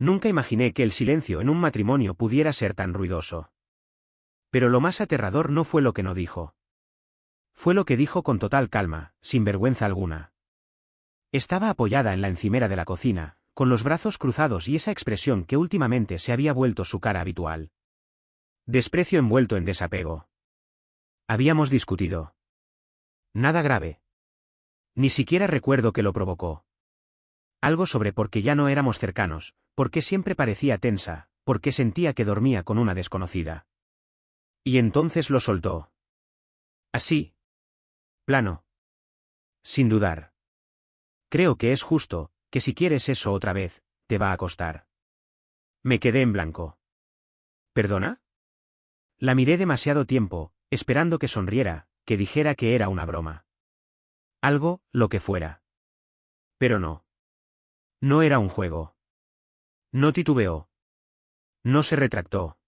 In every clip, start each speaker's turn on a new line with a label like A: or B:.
A: Nunca imaginé que el silencio en un matrimonio pudiera ser tan ruidoso. Pero lo más aterrador no fue lo que no dijo. Fue lo que dijo con total calma, sin vergüenza alguna. Estaba apoyada en la encimera de la cocina, con los brazos cruzados y esa expresión que últimamente se había vuelto su cara habitual. Desprecio envuelto en desapego. Habíamos discutido. Nada grave. Ni siquiera recuerdo que lo provocó. Algo sobre por qué ya no éramos cercanos, por qué siempre parecía tensa, por qué sentía que dormía con una desconocida. Y entonces lo soltó. Así. Plano. Sin dudar. Creo que es justo, que si quieres eso otra vez, te va a costar. Me quedé en blanco. ¿Perdona? La miré demasiado tiempo, esperando que sonriera, que dijera que era una broma. Algo, lo que fuera. Pero no. No era un juego. No titubeó. No se retractó.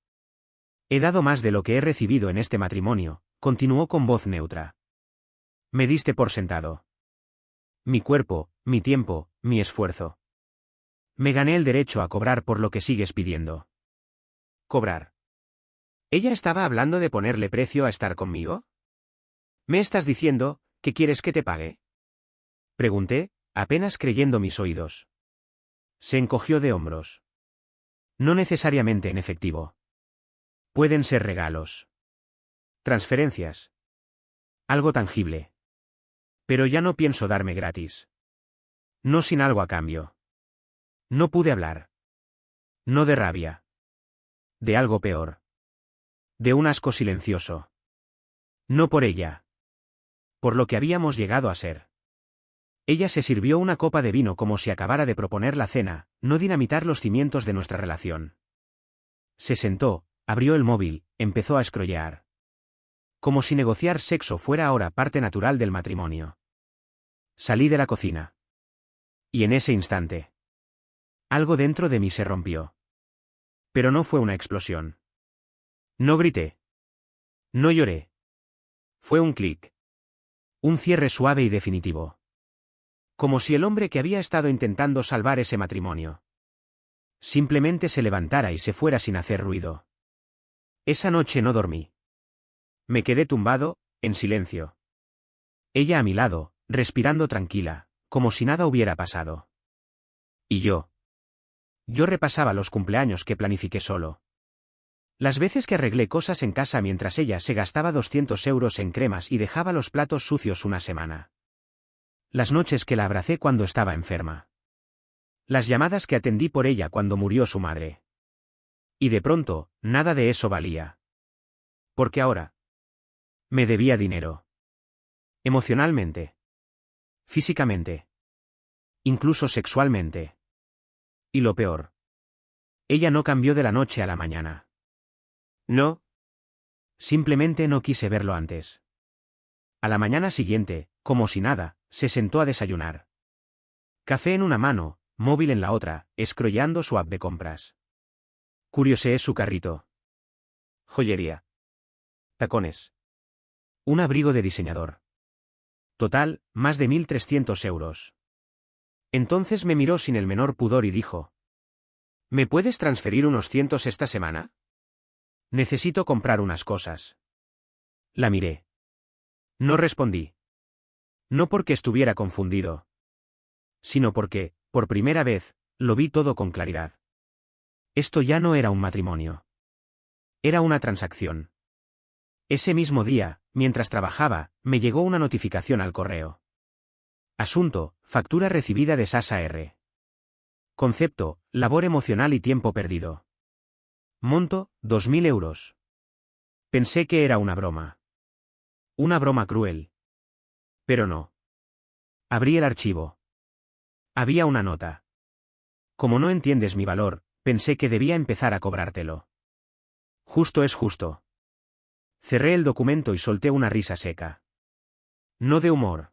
A: He dado más de lo que he recibido en este matrimonio, continuó con voz neutra. Me diste por sentado. Mi cuerpo, mi tiempo, mi esfuerzo. Me gané el derecho a cobrar por lo que sigues pidiendo. ¿Cobrar? ¿Ella estaba hablando de ponerle precio a estar conmigo? ¿Me estás diciendo que quieres que te pague? Pregunté, apenas creyendo mis oídos. Se encogió de hombros. No necesariamente en efectivo. Pueden ser regalos. Transferencias. Algo tangible. Pero ya no pienso darme gratis. No sin algo a cambio. No pude hablar. No de rabia. De algo peor. De un asco silencioso. No por ella. Por lo que habíamos llegado a ser. Ella se sirvió una copa de vino como si acabara de proponer la cena, no dinamitar los cimientos de nuestra relación. Se sentó, abrió el móvil, empezó a scrollear. Como si negociar sexo fuera ahora parte natural del matrimonio. Salí de la cocina. Y en ese instante. Algo dentro de mí se rompió. Pero no fue una explosión. No grité. No lloré. Fue un clic. Un cierre suave y definitivo. Como si el hombre que había estado intentando salvar ese matrimonio simplemente se levantara y se fuera sin hacer ruido. Esa noche no dormí. Me quedé tumbado, en silencio. Ella a mi lado, respirando tranquila, como si nada hubiera pasado. Y yo. Yo repasaba los cumpleaños que planifiqué solo. Las veces que arreglé cosas en casa mientras ella se gastaba 200 euros en cremas y dejaba los platos sucios una semana. Las noches que la abracé cuando estaba enferma. Las llamadas que atendí por ella cuando murió su madre. Y de pronto, nada de eso valía. Porque ahora me debía dinero. Emocionalmente. Físicamente. Incluso sexualmente. Y lo peor. Ella no cambió de la noche a la mañana. No. Simplemente no quise verlo antes. A la mañana siguiente, como si nada, se sentó a desayunar. Café en una mano, móvil en la otra, scrolleando su app de compras. Curioseé su carrito. Joyería. Tacones. Un abrigo de diseñador. Total, más de 1.300 euros. Entonces me miró sin el menor pudor y dijo: ¿Me puedes transferir unos cientos esta semana? Necesito comprar unas cosas. La miré. No respondí. No porque estuviera confundido. Sino porque, por primera vez, lo vi todo con claridad. Esto ya no era un matrimonio. Era una transacción. Ese mismo día, mientras trabajaba, me llegó una notificación al correo. Asunto: factura recibida de Sasa R. Concepto: labor emocional y tiempo perdido. Monto: 2.000 euros. Pensé que era una broma. Una broma cruel. Pero no. Abrí el archivo. Había una nota. Como no entiendes mi valor, pensé que debía empezar a cobrártelo. Justo es justo. Cerré el documento y solté una risa seca. No de humor.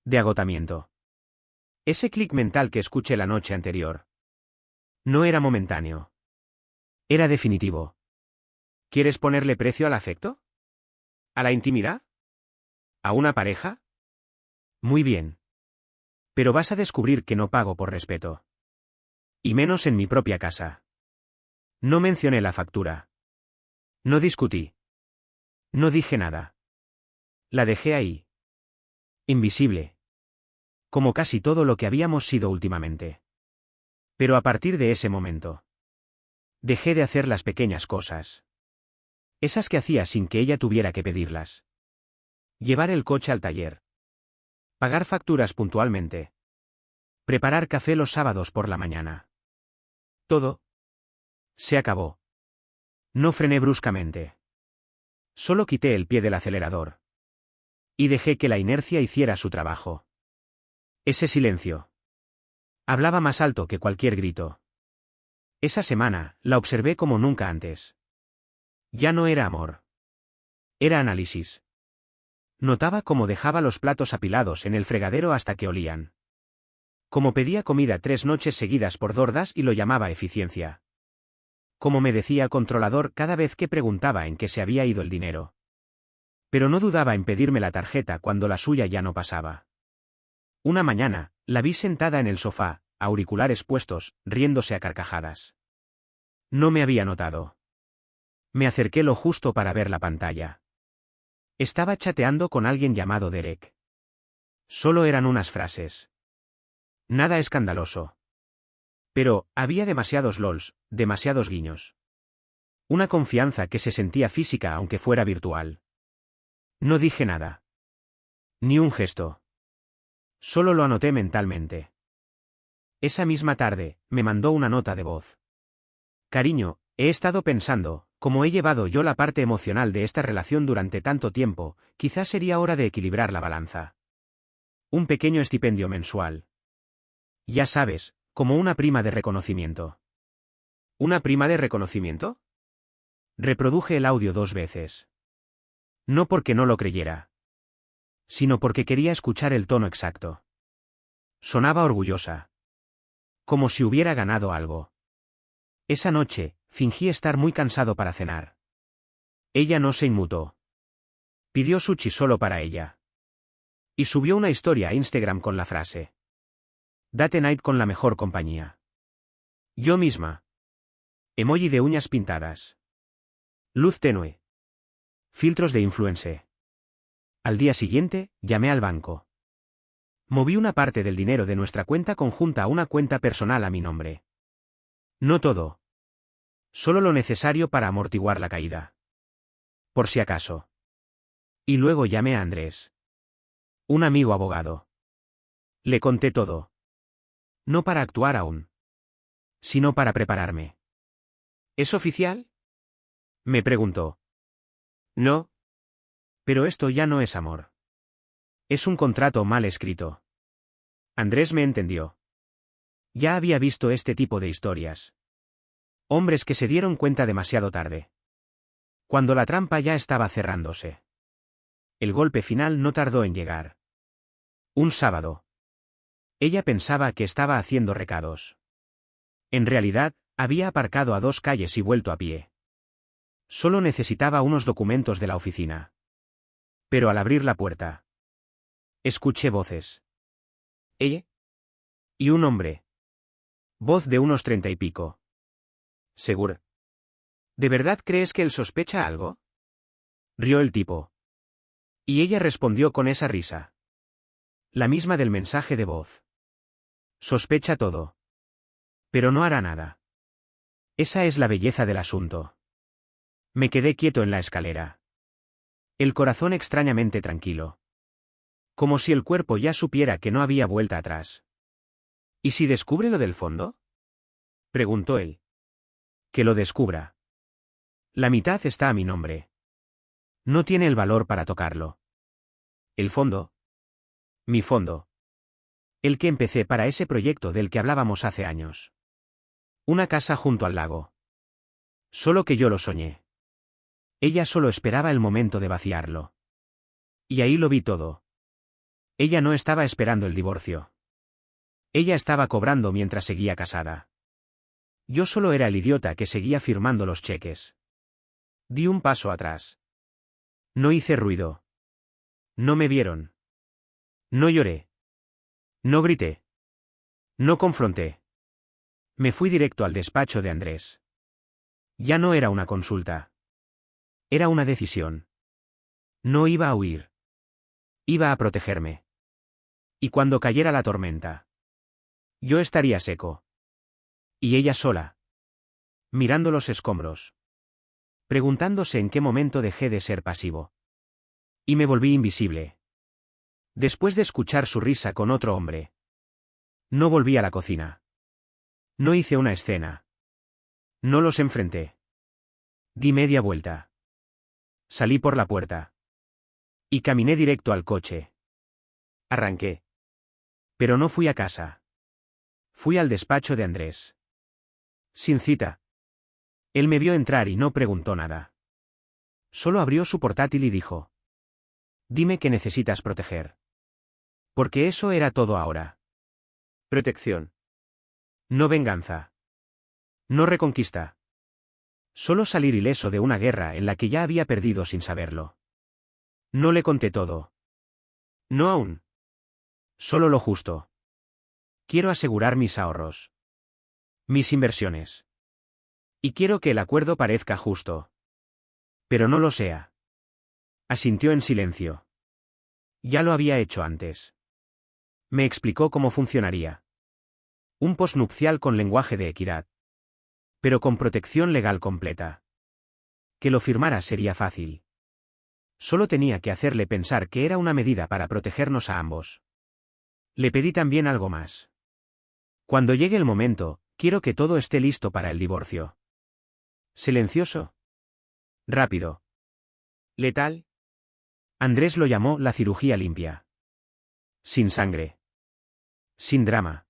A: De agotamiento. Ese clic mental que escuché la noche anterior. No era momentáneo. Era definitivo. ¿Quieres ponerle precio al afecto? ¿A la intimidad? ¿A una pareja? Muy bien. Pero vas a descubrir que no pago por respeto. Y menos en mi propia casa. No mencioné la factura. No discutí. No dije nada. La dejé ahí. Invisible. Como casi todo lo que habíamos sido últimamente. Pero a partir de ese momento, dejé de hacer las pequeñas cosas. Esas que hacía sin que ella tuviera que pedirlas. Llevar el coche al taller. Pagar facturas puntualmente. Preparar café los sábados por la mañana. Todo. Se acabó. No frené bruscamente. Solo quité el pie del acelerador. Y dejé que la inercia hiciera su trabajo. Ese silencio. Hablaba más alto que cualquier grito. Esa semana, la observé como nunca antes. Ya no era amor. Era análisis. Notaba cómo dejaba los platos apilados en el fregadero hasta que olían. Cómo pedía comida 3 noches seguidas por Dordas y lo llamaba eficiencia. Cómo me decía controlador cada vez que preguntaba en qué se había ido el dinero. Pero no dudaba en pedirme la tarjeta cuando la suya ya no pasaba. Una mañana, la vi sentada en el sofá, auriculares puestos, riéndose a carcajadas. No me había notado. Me acerqué lo justo para ver la pantalla. Estaba chateando con alguien llamado Derek. Solo eran unas frases. Nada escandaloso. Pero, había demasiados LOLs, demasiados guiños. Una confianza que se sentía física aunque fuera virtual. No dije nada. Ni un gesto. Solo lo anoté mentalmente. Esa misma tarde, me mandó una nota de voz. Cariño, he estado pensando, como he llevado yo la parte emocional de esta relación durante tanto tiempo, quizás sería hora de equilibrar la balanza. Un pequeño estipendio mensual. Ya sabes, como una prima de reconocimiento. ¿Una prima de reconocimiento? Reproduje el audio 2 veces. No porque no lo creyera, sino porque quería escuchar el tono exacto. Sonaba orgullosa. Como si hubiera ganado algo. Esa noche, fingí estar muy cansado para cenar. Ella no se inmutó. Pidió sushi solo para ella. Y subió una historia a Instagram con la frase: Date night con la mejor compañía. Yo misma. Emoji de uñas pintadas. Luz tenue. Filtros de influencer. Al día siguiente, llamé al banco. Moví una parte del dinero de nuestra cuenta conjunta a una cuenta personal a mi nombre. No todo. Solo lo necesario para amortiguar la caída. Por si acaso. Y luego llamé a Andrés. Un amigo abogado. Le conté todo. No para actuar aún, sino para prepararme. ¿Es oficial? Me preguntó. No. Pero esto ya no es amor. Es un contrato mal escrito. Andrés me entendió. Ya había visto este tipo de historias. Hombres que se dieron cuenta demasiado tarde. Cuando la trampa ya estaba cerrándose. El golpe final no tardó en llegar. Un sábado. Ella pensaba que estaba haciendo recados. En realidad, había aparcado a 2 calles y vuelto a pie. Solo necesitaba unos documentos de la oficina. Pero al abrir la puerta, escuché voces. ¿Ella? Y un hombre. Voz de unos 30 y pico. ¿Seguro? ¿De verdad crees que él sospecha algo? Rió el tipo. Y ella respondió con esa risa. La misma del mensaje de voz. Sospecha todo. Pero no hará nada. Esa es la belleza del asunto. Me quedé quieto en la escalera. El corazón extrañamente tranquilo. Como si el cuerpo ya supiera que no había vuelta atrás. ¿Y si descubre lo del fondo? Preguntó él. Que lo descubra. La mitad está a mi nombre. No tiene el valor para tocarlo. ¿El fondo? Mi fondo. El que empecé para ese proyecto del que hablábamos hace años. Una casa junto al lago. Solo que yo lo soñé. Ella solo esperaba el momento de vaciarlo. Y ahí lo vi todo. Ella no estaba esperando el divorcio. Ella estaba cobrando mientras seguía casada. Yo solo era el idiota que seguía firmando los cheques. Di un paso atrás. No hice ruido. No me vieron. No lloré. No grité. No confronté. Me fui directo al despacho de Andrés. Ya no era una consulta. Era una decisión. No iba a huir. Iba a protegerme. Y cuando cayera la tormenta, yo estaría seco. Y ella sola, mirando los escombros, preguntándose en qué momento dejé de ser pasivo. Y me volví invisible. Después de escuchar su risa con otro hombre, no volví a la cocina. No hice una escena. No los enfrenté. Di media vuelta. Salí por la puerta. Y caminé directo al coche. Arranqué. Pero no fui a casa. Fui al despacho de Andrés. Sin cita. Él me vio entrar y no preguntó nada. Solo abrió su portátil y dijo: Dime que necesitas proteger. Porque eso era todo ahora. Protección. No venganza. No reconquista. Solo salir ileso de una guerra en la que ya había perdido sin saberlo. No le conté todo. No aún. Solo lo justo. Quiero asegurar mis ahorros. Mis inversiones. Y quiero que el acuerdo parezca justo. Pero no lo sea. Asintió en silencio. Ya lo había hecho antes. Me explicó cómo funcionaría. Un posnupcial con lenguaje de equidad. Pero con protección legal completa. Que lo firmara sería fácil. Solo tenía que hacerle pensar que era una medida para protegernos a ambos. Le pedí también algo más. Cuando llegue el momento, quiero que todo esté listo para el divorcio. Silencioso. Rápido. Letal. Andrés lo llamó la cirugía limpia. Sin sangre. Sin drama.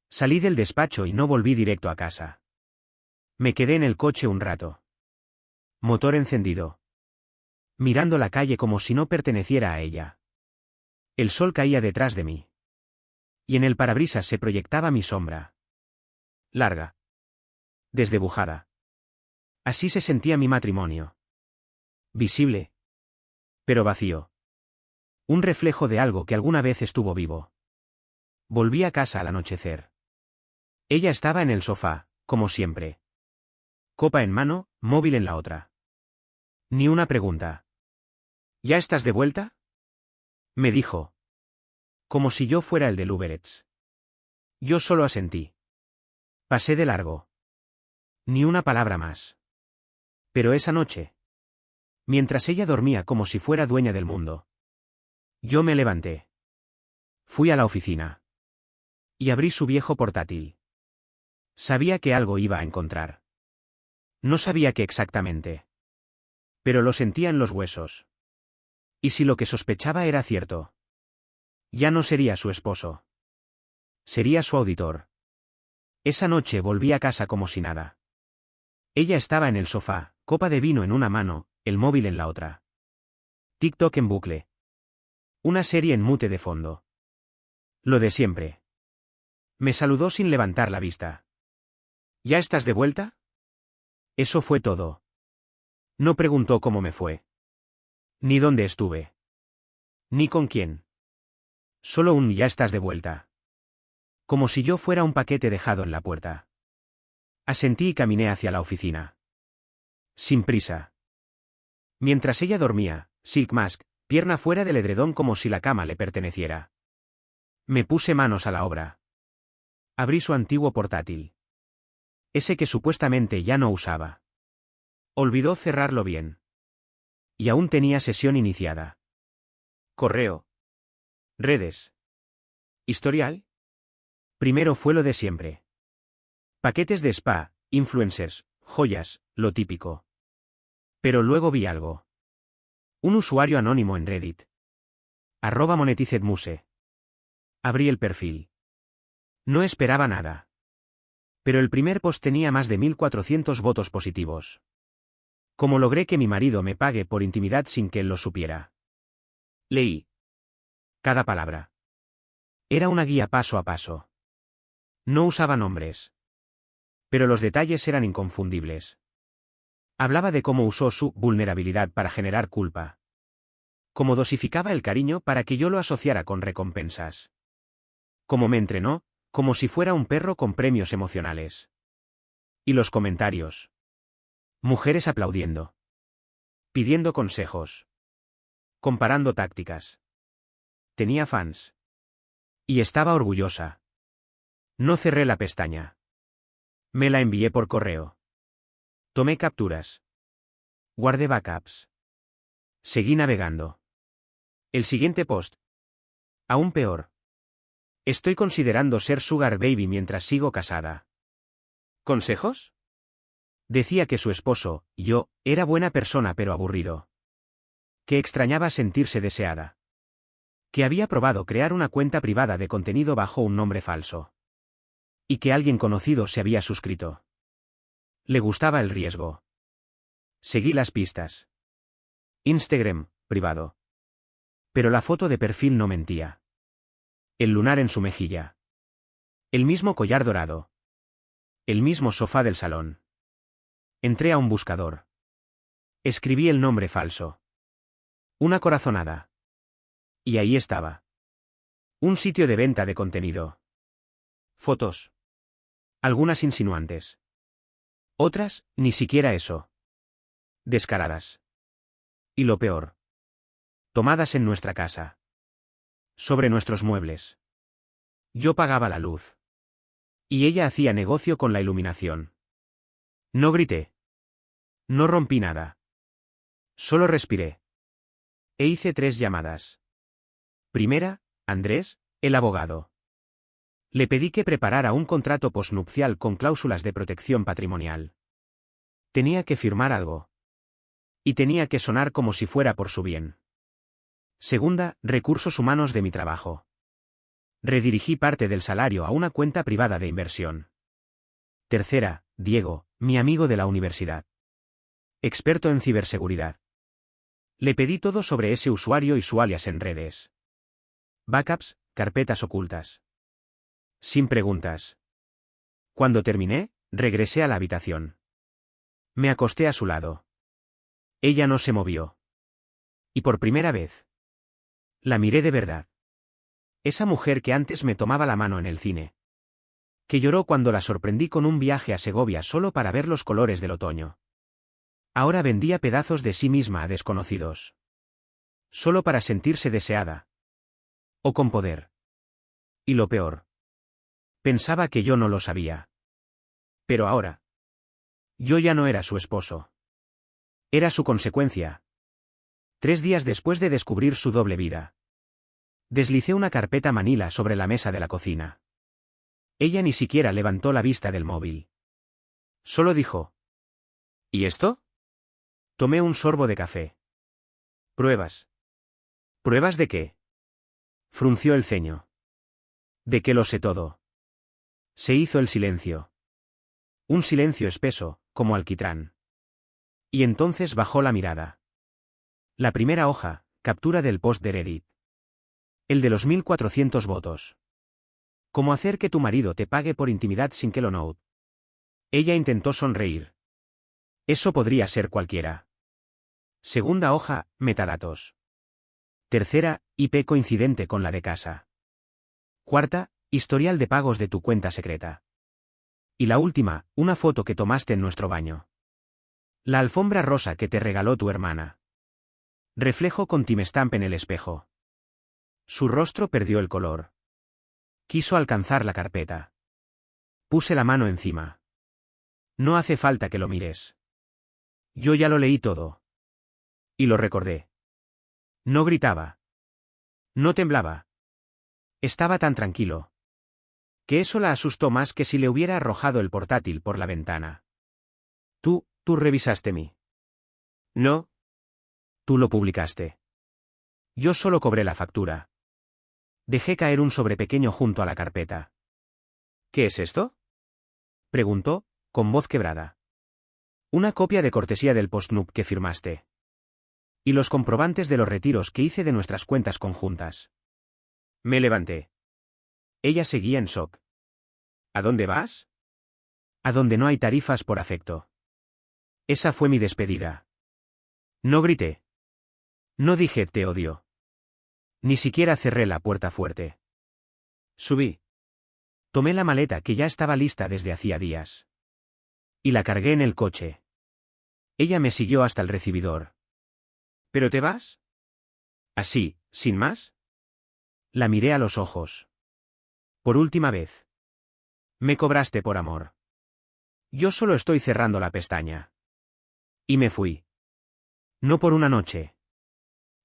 A: Salí del despacho y no volví directo a casa. Me quedé en el coche un rato. Motor encendido. Mirando la calle como si no perteneciera a ella. El sol caía detrás de mí. Y en el parabrisas se proyectaba mi sombra. Larga. Desdibujada. Así se sentía mi matrimonio. Visible. Pero vacío. Un reflejo de algo que alguna vez estuvo vivo. Volví a casa al anochecer. Ella estaba en el sofá, como siempre. Copa en mano, móvil en la otra. Ni una pregunta. ¿Ya estás de vuelta? Me dijo. Como si yo fuera el del Uber Eats. Yo solo asentí. Pasé de largo. Ni una palabra más. Pero esa noche, mientras ella dormía como si fuera dueña del mundo, yo me levanté. Fui a la oficina. Y abrí su viejo portátil. Sabía que algo iba a encontrar. No sabía qué exactamente. Pero lo sentía en los huesos. Y si lo que sospechaba era cierto, ya no sería su esposo. Sería su auditor. Esa noche volví a casa como si nada. Ella estaba en el sofá, copa de vino en una mano, el móvil en la otra. TikTok en bucle. Una serie en mute de fondo. Lo de siempre. Me saludó sin levantar la vista. ¿Ya estás de vuelta? Eso fue todo. No preguntó cómo me fue. Ni dónde estuve. Ni con quién. Solo un «ya estás de vuelta». Como si yo fuera un paquete dejado en la puerta. Asentí y caminé hacia la oficina. Sin prisa. Mientras ella dormía, silk mask, pierna fuera del edredón como si la cama le perteneciera. Me puse manos a la obra. Abrí su antiguo portátil. Ese que supuestamente ya no usaba. Olvidó cerrarlo bien. Y aún tenía sesión iniciada. Correo. Redes. Historial. Primero fue lo de siempre. Paquetes de spa, influencers, joyas, lo típico. Pero luego vi algo. Un usuario anónimo en Reddit. @monetizedmuse. Abrí el perfil. No esperaba nada. Pero el primer post tenía más de 1400 votos positivos. ¿Cómo logré que mi marido me pague por intimidad sin que él lo supiera? Leí. Cada palabra. Era una guía paso a paso. No usaba nombres. Pero los detalles eran inconfundibles. Hablaba de cómo usó su vulnerabilidad para generar culpa. Cómo dosificaba el cariño para que yo lo asociara con recompensas. Cómo me entrenó, Como si fuera un perro con premios emocionales. Y los comentarios. Mujeres aplaudiendo. Pidiendo consejos. Comparando tácticas. Tenía fans. Y estaba orgullosa. No cerré la pestaña. Me la envié por correo. Tomé capturas. Guardé backups. Seguí navegando. El siguiente post. Aún peor. Estoy considerando ser Sugar Baby mientras sigo casada. ¿Consejos? Decía que su esposo, yo, era buena persona pero aburrido. Que extrañaba sentirse deseada. Que había probado crear una cuenta privada de contenido bajo un nombre falso. Y que alguien conocido se había suscrito. Le gustaba el riesgo. Seguí las pistas. Instagram, privado. Pero la foto de perfil no mentía. El lunar en su mejilla. El mismo collar dorado. El mismo sofá del salón. Entré a un buscador. Escribí el nombre falso. Una corazonada. Y ahí estaba. Un sitio de venta de contenido. Fotos. Algunas insinuantes. Otras, ni siquiera eso. Descaradas. Y lo peor. Tomadas en nuestra casa. Sobre nuestros muebles. Yo pagaba la luz. Y ella hacía negocio con la iluminación. No grité. No rompí nada. Solo respiré. E hice 3 llamadas. Primera, Andrés, el abogado. Le pedí que preparara un contrato posnupcial con cláusulas de protección patrimonial. Tenía que firmar algo. Y tenía que sonar como si fuera por su bien. Segunda, recursos humanos de mi trabajo. Redirigí parte del salario a una cuenta privada de inversión. Tercera, Diego, mi amigo de la universidad. Experto en ciberseguridad. Le pedí todo sobre ese usuario y su alias en redes. Backups, carpetas ocultas. Sin preguntas. Cuando terminé, regresé a la habitación. Me acosté a su lado. Ella no se movió. Y por primera vez. La miré de verdad. Esa mujer que antes me tomaba la mano en el cine. Que lloró cuando la sorprendí con un viaje a Segovia solo para ver los colores del otoño. Ahora vendía pedazos de sí misma a desconocidos. Solo para sentirse deseada. O con poder. Y lo peor. Pensaba que yo no lo sabía. Pero ahora. Yo ya no era su esposo. Era su consecuencia. 3 días después de descubrir su doble vida. Deslicé una carpeta manila sobre la mesa de la cocina. Ella ni siquiera levantó la vista del móvil. Solo dijo. ¿Y esto? Tomé un sorbo de café. Pruebas. ¿Pruebas de qué? Frunció el ceño. De que lo sé todo. Se hizo el silencio. Un silencio espeso, como alquitrán. Y entonces bajó la mirada. La primera hoja, captura del post de Reddit. El de los 1400 votos. ¿Cómo hacer que tu marido te pague por intimidad sin que lo note? Ella intentó sonreír. Eso podría ser cualquiera. Segunda hoja, metadatos. Tercera, IP coincidente con la de casa. Cuarta, historial de pagos de tu cuenta secreta. Y la última, una foto que tomaste en nuestro baño. La alfombra rosa que te regaló tu hermana. Reflejo con timestamp en el espejo. Su rostro perdió el color. Quiso alcanzar la carpeta. Puse la mano encima. No hace falta que lo mires. Yo ya lo leí todo. Y lo recordé. No gritaba. No temblaba. Estaba tan tranquilo. Que eso la asustó más que si le hubiera arrojado el portátil por la ventana. Tú revisaste mí. No. Tú lo publicaste. Yo solo cobré la factura. Dejé caer un sobre pequeño junto a la carpeta. ¿Qué es esto? Preguntó, con voz quebrada. Una copia de cortesía del postnup que firmaste. Y los comprobantes de los retiros que hice de nuestras cuentas conjuntas. Me levanté. Ella seguía en shock. ¿A dónde vas? A donde no hay tarifas por afecto. Esa fue mi despedida. No grité. No dije te odio. Ni siquiera cerré la puerta fuerte. Subí. Tomé la maleta que ya estaba lista desde hacía días. Y la cargué en el coche. Ella me siguió hasta el recibidor. ¿Pero te vas? ¿Así, sin más? La miré a los ojos. Por última vez. Me cobraste por amor. Yo solo estoy cerrando la pestaña. Y me fui. No por una noche.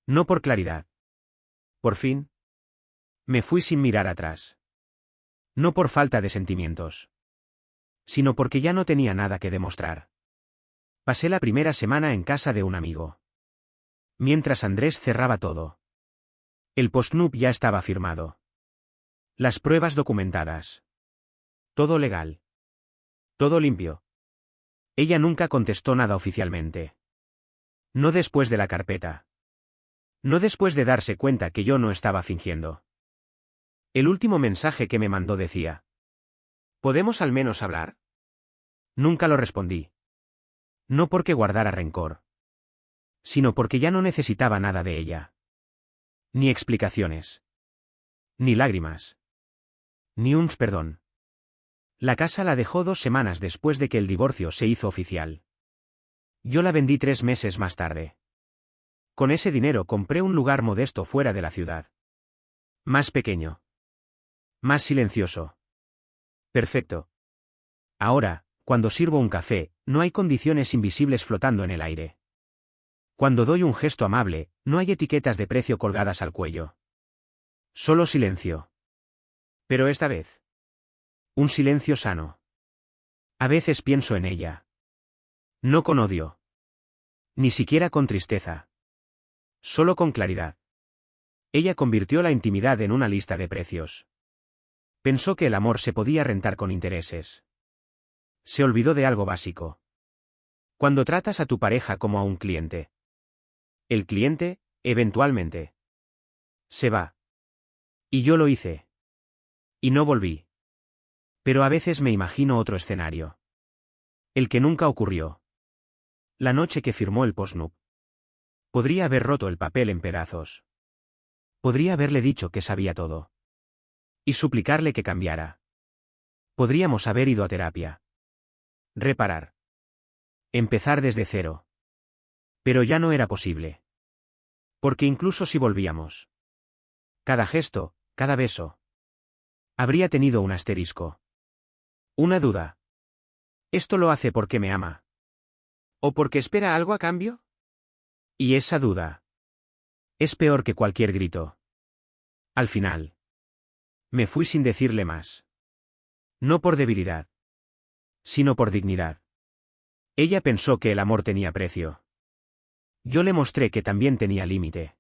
A: No por claridad. Por fin. Me fui sin mirar atrás. No por falta de sentimientos. Sino porque ya no tenía nada que demostrar. Pasé la primera semana en casa de un amigo. Mientras Andrés cerraba todo. El postnup ya estaba firmado. Las pruebas documentadas. Todo legal. Todo limpio. Ella nunca contestó nada oficialmente. No después de la carpeta. No después de darse cuenta que yo no estaba fingiendo. El último mensaje que me mandó decía: ¿podemos al menos hablar? Nunca lo respondí. No porque guardara rencor. Sino porque ya no necesitaba nada de ella. Ni explicaciones. Ni lágrimas. Ni un perdón. La casa la dejó 2 semanas después de que el divorcio se hizo oficial. Yo la vendí 3 meses más tarde. Con ese dinero compré un lugar modesto fuera de la ciudad. Más pequeño. Más silencioso. Perfecto. Ahora, cuando sirvo un café, no hay condiciones invisibles flotando en el aire. Cuando doy un gesto amable, no hay etiquetas de precio colgadas al cuello. Solo silencio. Pero esta vez. Un silencio sano. A veces pienso en ella. No con odio. Ni siquiera con tristeza. Solo con claridad. Ella convirtió la intimidad en una lista de precios. Pensó que el amor se podía rentar con intereses. Se olvidó de algo básico. Cuando tratas a tu pareja como a un cliente. El cliente, eventualmente, se va. Y yo lo hice. Y no volví. Pero a veces me imagino otro escenario. El que nunca ocurrió. La noche que firmó el postnup. Podría haber roto el papel en pedazos. Podría haberle dicho que sabía todo. Y suplicarle que cambiara. Podríamos haber ido a terapia. Reparar. Empezar desde cero. Pero ya no era posible. Porque incluso si volvíamos. Cada gesto, cada beso. Habría tenido un asterisco. Una duda. ¿Esto lo hace porque me ama? ¿O porque espera algo a cambio? Y esa duda. Es peor que cualquier grito. Al final. Me fui sin decirle más. No por debilidad. Sino por dignidad. Ella pensó que el amor tenía precio. Yo le mostré que también tenía límite.